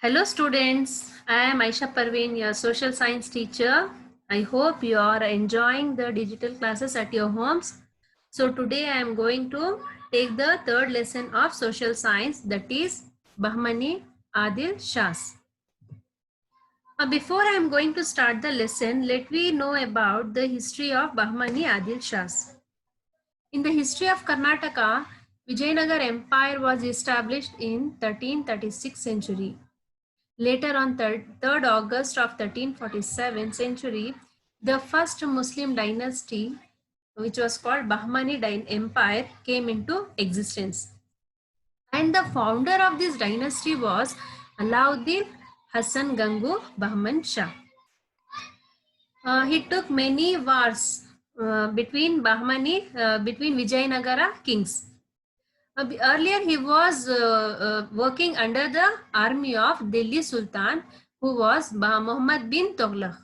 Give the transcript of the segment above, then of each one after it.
Hello students, I am Aisha Parveen, your social science teacher. I hope you are enjoying the digital classes at your homes. So today I am going to take the third lesson of social science, that is Bahmani Adil Shahs. Before I am going to start the lesson, let me know about the history of Bahmani Adil Shahs. In the history of Karnataka, Vijayanagar Empire was established in 1336 century. Later on 3rd August of 1347 century, the first Muslim dynasty, which was called Bahmani Empire, came into existence. And the founder of this dynasty was Alauddin Hassan Gangu Bahman Shah. He took many wars between Vijayanagara kings. Earlier, he was working under the army of Delhi Sultan, who was Muhammad bin Tughlaq.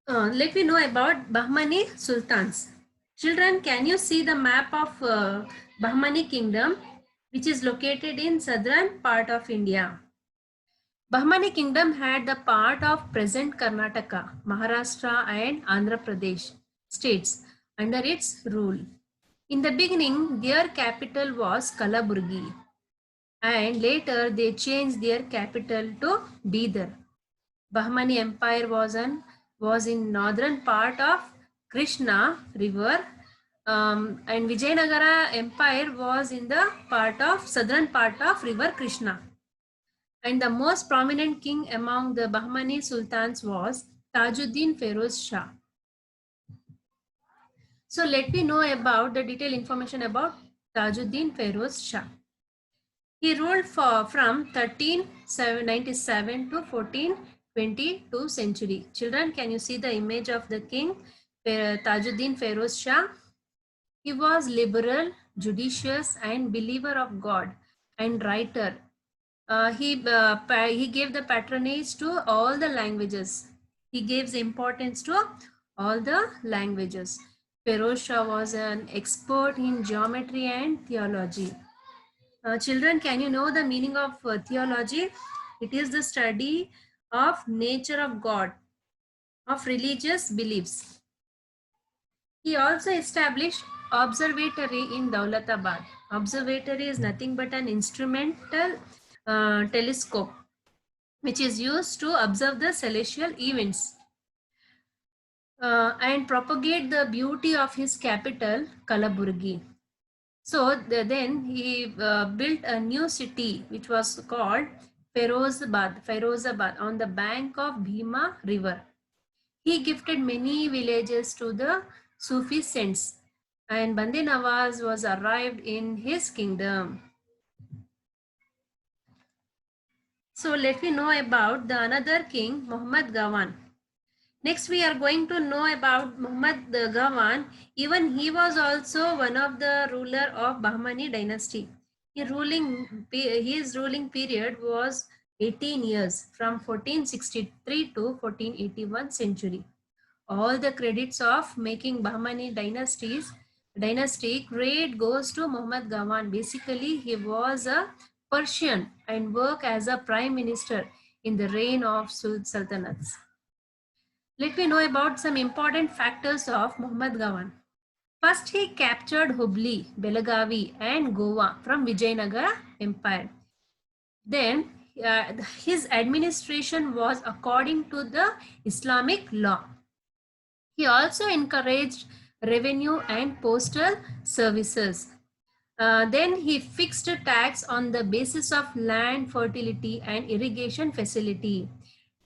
Let me know about Bahmani Sultans. Children, can you see the map of Bahmani Kingdom, which is located in southern part of India? Bahmani Kingdom had the part of present Karnataka, Maharashtra and Andhra Pradesh states under its rule. In the beginning, their capital was Kalaburgi, and later they changed their capital to Bidar. Bahmani Empire was in northern part of Krishna River, and Vijayanagara Empire was in the southern part of River Krishna. And the most prominent king among the Bahmani sultans was Tajuddin Feroz Shah. So let me know about the detailed information about Tajuddin Feroz Shah. He ruled from 1397 to 1422 century. Children, can you see the image of the king Tajuddin Feroz Shah? He was liberal, judicious, and believer of God and writer. He gave the patronage to all the languages. He gives importance to all the languages. Feroz Shah was an expert in geometry and theology. Children, can you know the meaning of theology? It is the study of nature of God, of religious beliefs. He also established observatory in Daulatabad. Observatory is nothing but an instrumental telescope which is used to observe the celestial events and propagate the beauty of his capital, Kalaburgi. So then he built a new city which was called Ferozabad on the bank of Bhima river. He gifted many villages to the Sufi saints, and Bande Nawaz was arrived in his kingdom. So let me know about the another king, Muhammad Gawan. Next, we are going to know about Muhammad Gawan. Even he was also one of the ruler of Bahmani dynasty. His ruling period was 18 years from 1463 to 1481 century. All the credits of making Bahmani dynasty great goes to Muhammad Gawan. Basically, he was a Persian and worked as a prime minister in the reign of sultanates. Let me know about some important factors of Muhammad Gawan. First, he captured Hubli, Belagavi, and Goa from Vijayanagara Empire. Then, his administration was according to the Islamic law. He also encouraged revenue and postal services. Then he fixed a tax on the basis of land fertility and irrigation facility.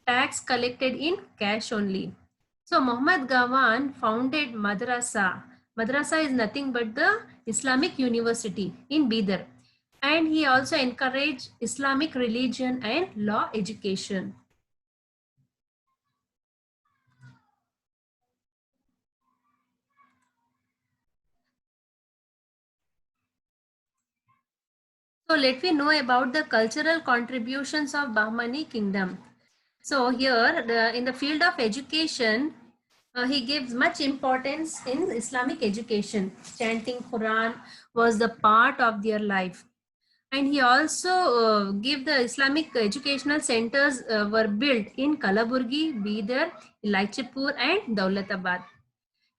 Tax collected in cash only. So Muhammad Gawan founded Madrasa. Madrasa is nothing but the Islamic University in Bidar. And he also encouraged Islamic religion and law education. So let me know about the cultural contributions of Bahmani kingdom. So here in the field of education, He gives much importance in Islamic education. Chanting Quran was the part of their life. And he also gave the Islamic educational centers were built in Kalaburgi, Bidar, Ilaichipur and Daulatabad.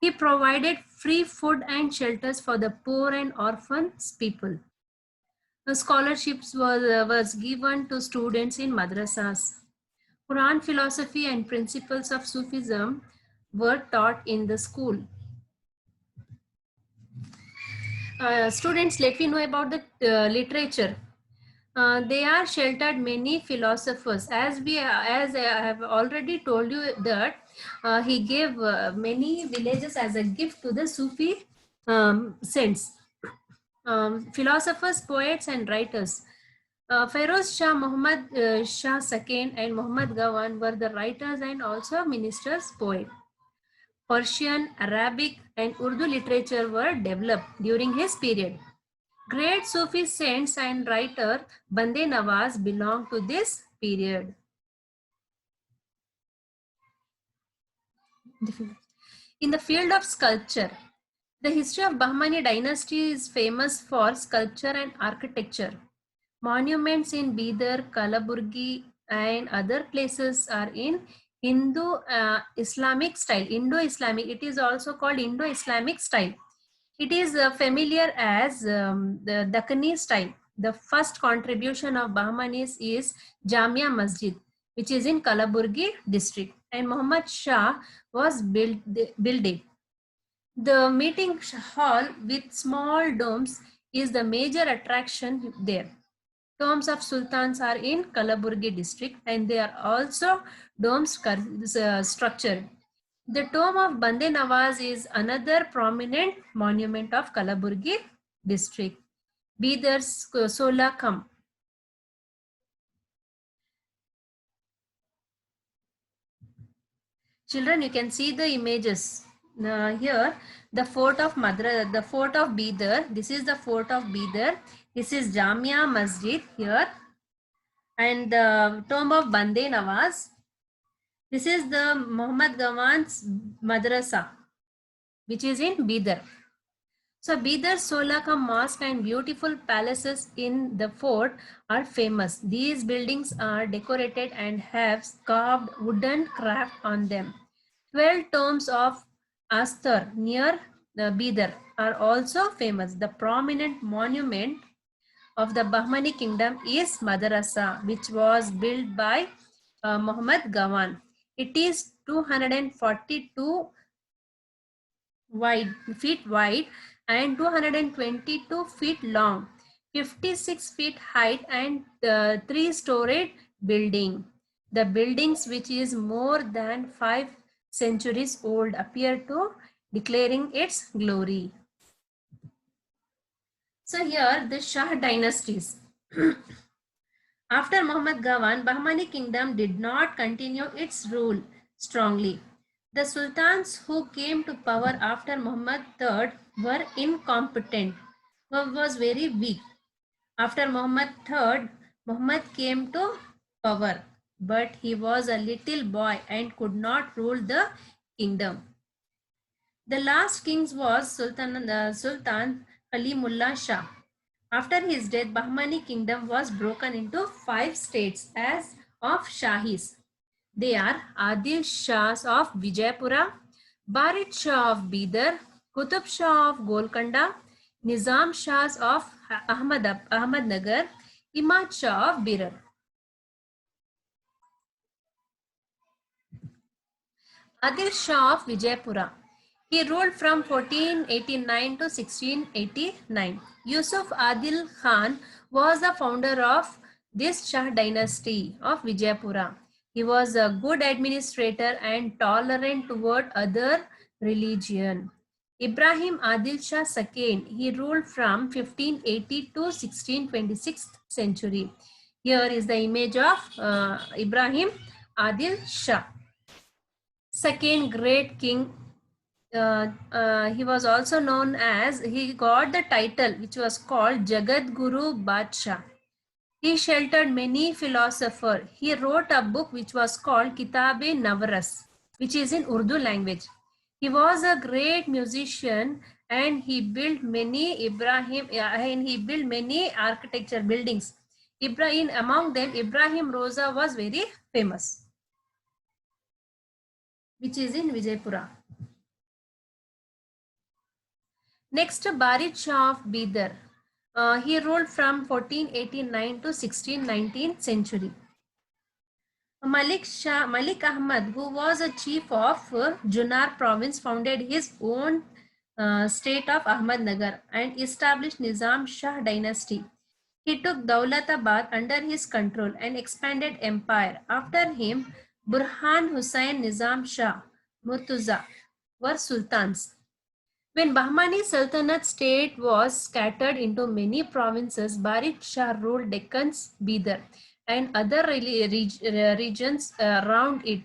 He provided free food and shelters for the poor and orphans people. The scholarships was given to students in madrasas. Quran philosophy and principles of Sufism were taught in the school. Students, let me know about the literature. They are sheltered many philosophers. As I have already told you that he gave many villages as a gift to the Sufi saints, philosophers, poets, and writers. Feroz Shah, Muhammad Shah II, and Muhammad Gawan were the writers and also ministers, poet. Persian, Arabic, and Urdu literature were developed during his period. Great Sufi saints and writer Bande Nawaz belong to this period. In the field of sculpture, the history of Bahmani dynasty is famous for sculpture and architecture. Monuments in Bidar, Kalaburgi, and other places are in Hindu Islamic style. Indo-Islamic. It is also called Indo-Islamic style. It is familiar as the Dakkani style. The first contribution of Bahmanis is Jamia Masjid, which is in Kalaburgi district, and Muhammad Shah was building. The meeting hall with small domes is the major attraction there. Tombs of sultans are in Kalaburgi district and they are also domes structured. The tomb of Bande Nawaz is another prominent monument of Kalaburgi district. Bidar's Solakam. Children, you can see the images. Here, the fort of Bidar. This is the fort of Bidar. This is Jamia Masjid here. And the tomb of Bande Nawaz. This is the Muhammad Gawan's Madrasa, which is in Bidar. So Bidar's Solakam Mosque and beautiful palaces in the fort are famous. These buildings are decorated and have carved wooden craft on them. 12 tombs of Astar near the Bidar are also famous. The prominent monument of the Bahmani kingdom is Madrasa, which was built by Muhammad Gawan. It is 242 feet wide and 222 feet long, 56 feet height and 3-storied building. The buildings, which is more than 5 centuries old, appear to declaring its glory. So here the Shah dynasties. After Muhammad Gawan, Bahmani kingdom did not continue its rule strongly. The sultans who came to power after Muhammad III were incompetent, was very weak. After Muhammad III, Muhammad came to power, but he was a little boy and could not rule the kingdom. The last king was Sultan Kalimullah Shah. After his death, Bahmani kingdom was broken into 5 states as of Shahis. They are Adil Shahs of Vijaypura, Barid Shah of Bidar, Qutub Shah of Golconda, Nizam Shahs of Ahmednagar, Imad Shah of Birar. Adil Shah of Vijaypura. He ruled from 1489 to 1689. Yusuf Adil Khan was the founder of this Shah dynasty of Vijaypura. He was a good administrator and tolerant toward other religion. Ibrahim Adil Shah II, he ruled from 1580 to 1626th century. Here is the image of Ibrahim Adil Shah. Second great king, he was also known as, he got the title which was called Jagat Guru Badshah. He sheltered many philosophers. He wrote a book which was called Kitab-e Navaras, which is in Urdu language. He was a great musician and he built many architecture buildings. Ibrahim, among them, Ibrahim Roza was very famous, which is in Vijaypura. Next, Barid Shah of Bidar. He ruled from 1489 to 1619th century. Malik Ahmad, who was a chief of Junar province, founded his own state of Ahmednagar and established Nizam Shah dynasty. He took Daulatabad under his control and expanded empire. After him, Burhan Hussain Nizam Shah, Murtuza were sultans. When Bahmani Sultanate state was scattered into many provinces, Barid Shah ruled Deccan's Bidar and other regions around it.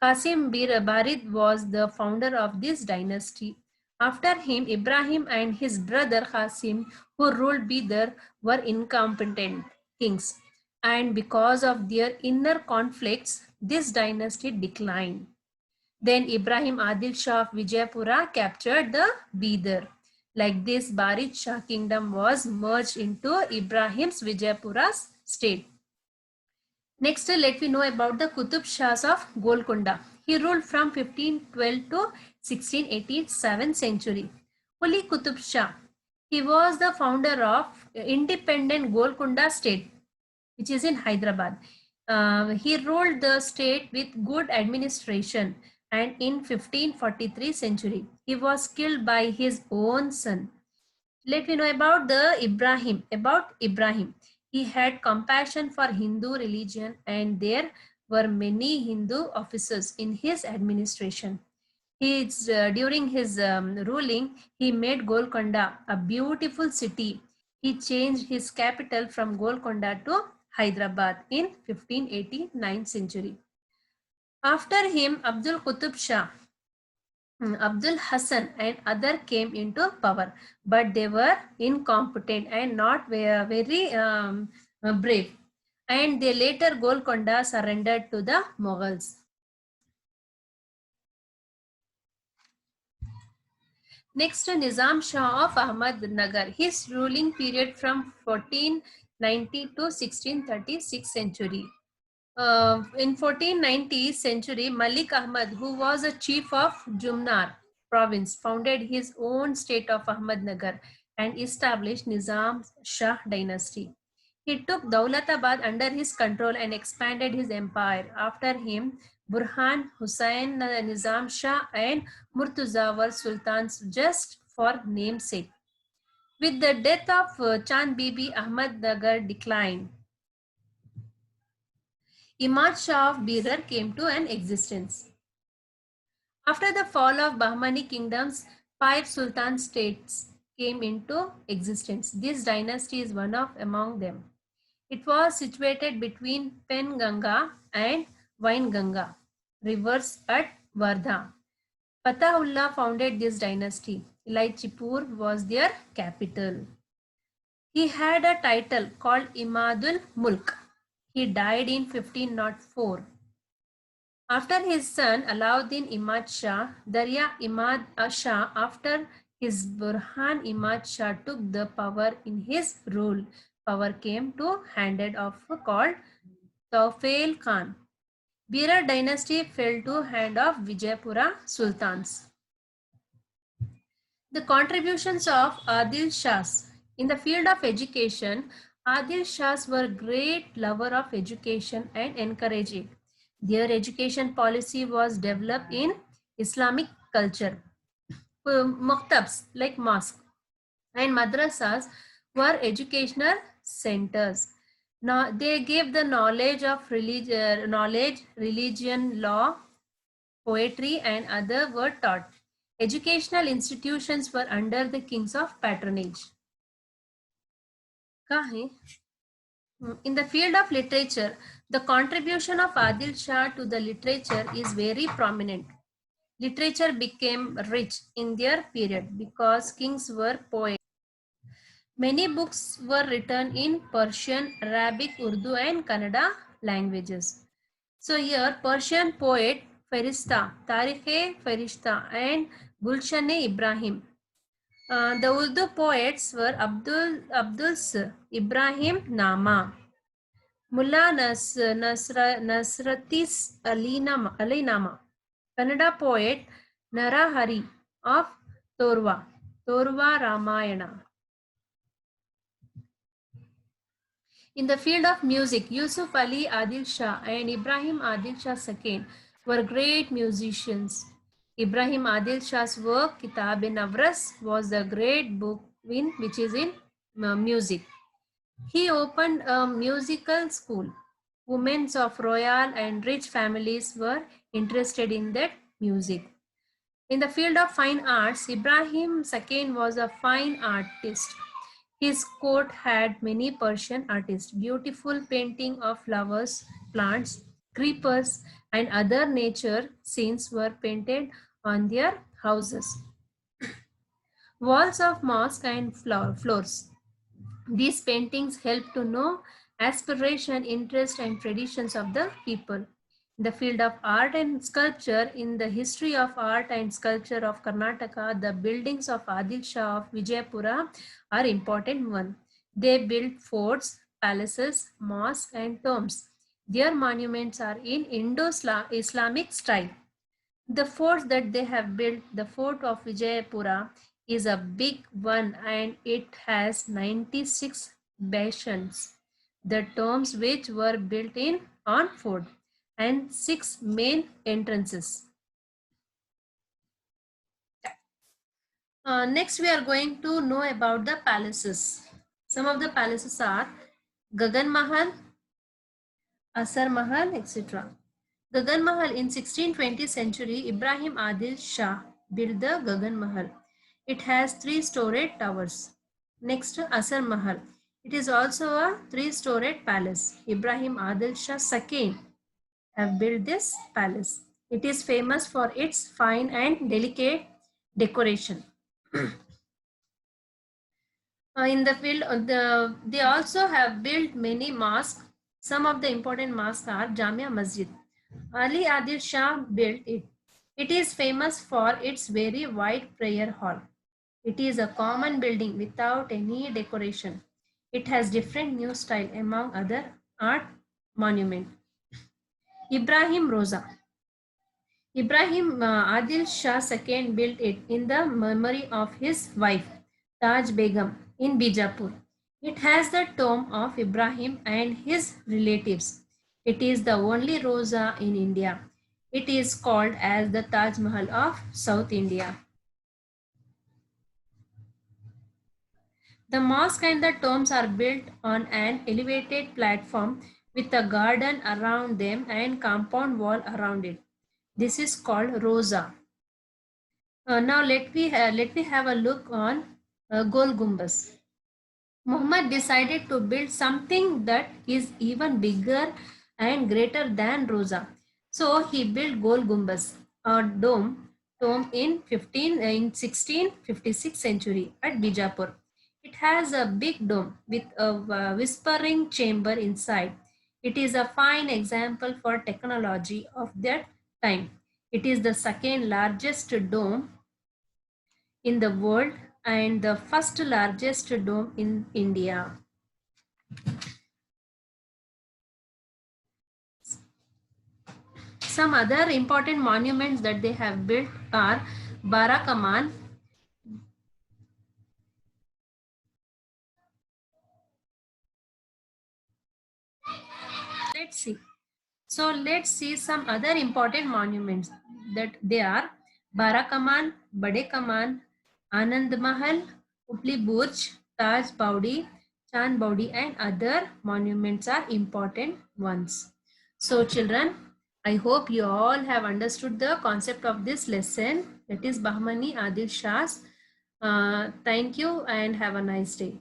Qasim Barid was the founder of this dynasty. After him, Ibrahim and his brother Qasim, who ruled Bidar, were incompetent kings. And because of their inner conflicts, this dynasty declined. Then Ibrahim Adil Shah of Vijaypura captured the Bidar. Like this, Barid Shah kingdom was merged into Ibrahim's Vijaypura's state. Next, let me know about the Qutub Shahs of Golconda. He ruled from 1512 to 1687th century. Quli Qutub Shah. He was the founder of independent Golconda state, which is in Hyderabad. He ruled the state with good administration, and in 1543 century, he was killed by his own son. Let me know about Ibrahim. He had compassion for Hindu religion and there were many Hindu officers in his administration. During his ruling, he made Golconda a beautiful city. He changed his capital from Golconda to Hyderabad in 1589 century. After him, Abdul Qutub Shah, Abdul Hassan and other came into power, but they were incompetent and not very brave. And they later Golconda surrendered to the Mughals. Next, Nizam Shah of Ahmednagar. His ruling period from 1490 to 1636 century. In 1490 century, Malik Ahmad, who was a chief of Jumnar province, founded his own state of Ahmednagar and established Nizam Shah dynasty. He took Daulatabad under his control and expanded his empire. After him, Burhan, Hussain, Nizam Shah and Murtuza were sultans just for namesake. With the death of Chand Bibi, Ahmednagar declined. Imad Shah of Bidar came to an existence. After the fall of Bahmani kingdoms, 5 sultan states came into existence. This dynasty is one of among them. It was situated between Penganga and Wainganga rivers at Wardha. Fatahullah founded this dynasty. Ilaichipur was their capital. He had a title called Imadul Mulk. He died in 1504. After his son Alauddin Imad Shah, Darya Imad Shah, after his Burhan Imad Shah took the power in his rule, power came to handed of called Tawfail Khan. Birar dynasty fell to hand of Vijaypura sultans. The contributions of Adil Shahs. In the field of education, Adil Shahs were great lover of education and encouraged it. Their education policy was developed in Islamic culture. Maktabs like mosque and madrasas were educational centers. Now they gave the knowledge of religion, law, poetry, and other were taught. Educational institutions were under the kings of patronage. In the field of literature, the contribution of Adil Shah to the literature is very prominent. Literature became rich in their period because kings were poets. Many books were written in Persian, Arabic, Urdu and Kannada languages. So here Persian poet Farishta, Farishta, and Gulshan-e-Ibrahim. The Urdu poets were Abdul's Ibrahim Nama, Mullah Nasratis Ali Nama, Kannada poet Narahari of Torwa Ramayana. In the field of music, Yusuf Ali Adil Shah and Ibrahim Adil Shah II were great musicians. Ibrahim Adil Shah's work, Kitab-e-Navras, was a great book which is in music. He opened a musical school. Women of royal and rich families were interested in that music. In the field of fine arts, Ibrahim II was a fine artist. His court had many Persian artists. Beautiful painting of flowers, plants, creepers, and other nature scenes were painted on their houses. Walls of mosque and floors. These paintings help to know aspiration, interest, and traditions of the people. In the field of art and sculpture, in the history of art and sculpture of Karnataka, the buildings of Adil Shah of Vijayapura are important one. They built forts, palaces, mosques, and tombs. Their monuments are in Indo-Islamic style. The fort that they have built, the fort of Vijayapura, is a big one and it has 96 bastions. The tombs which were built in on fort and 6 main entrances. Next we are going to know about the palaces. Some of the palaces are Gagan Mahal, Asar Mahal, etc. Gagan Mahal in 16th-20th century, Ibrahim Adil Shah built the Gagan Mahal. It has 3-storied towers. Next, Asar Mahal. It is also a 3-storied palace. Ibrahim Adil Shah II have built this palace. It is famous for its fine and delicate decoration. In the field, they also have built many mosques. Some of the important mosques are Jamia Masjid. Ali Adil Shah built it. It is famous for its very wide prayer hall. It is a common building without any decoration. It has different new style among other art monuments. Ibrahim Roza. Ibrahim Adil Shah II built it in the memory of his wife Taj Begum in Bijapur. It has the tomb of Ibrahim and his relatives. It is the only Roza in India. It is called as the Taj Mahal of South India. The mosque and the tombs are built on an elevated platform with a garden around them and compound wall around it. This is called Roza. Now let me have a look on Gol Gumbaz. Muhammad decided to build something that is even bigger and greater than Roza. So he built Gol Gumbaz, a tomb in 1656 century at Bijapur. It has a big dome with a whispering chamber inside. It is a fine example for technology of that time. It is the second largest dome in the world and the first largest dome in India. Some other important monuments that they have built are Barakaman. Let's see. So let's see some other important monuments that they are Barakaman, Bade Kaman, Anand Mahal, Upli Burj, Taj Baudi, Chand Baudi and other monuments are important ones. So children, I hope you all have understood the concept of this lesson, that is Bahmani Adil Shahs. Thank you and have a nice day.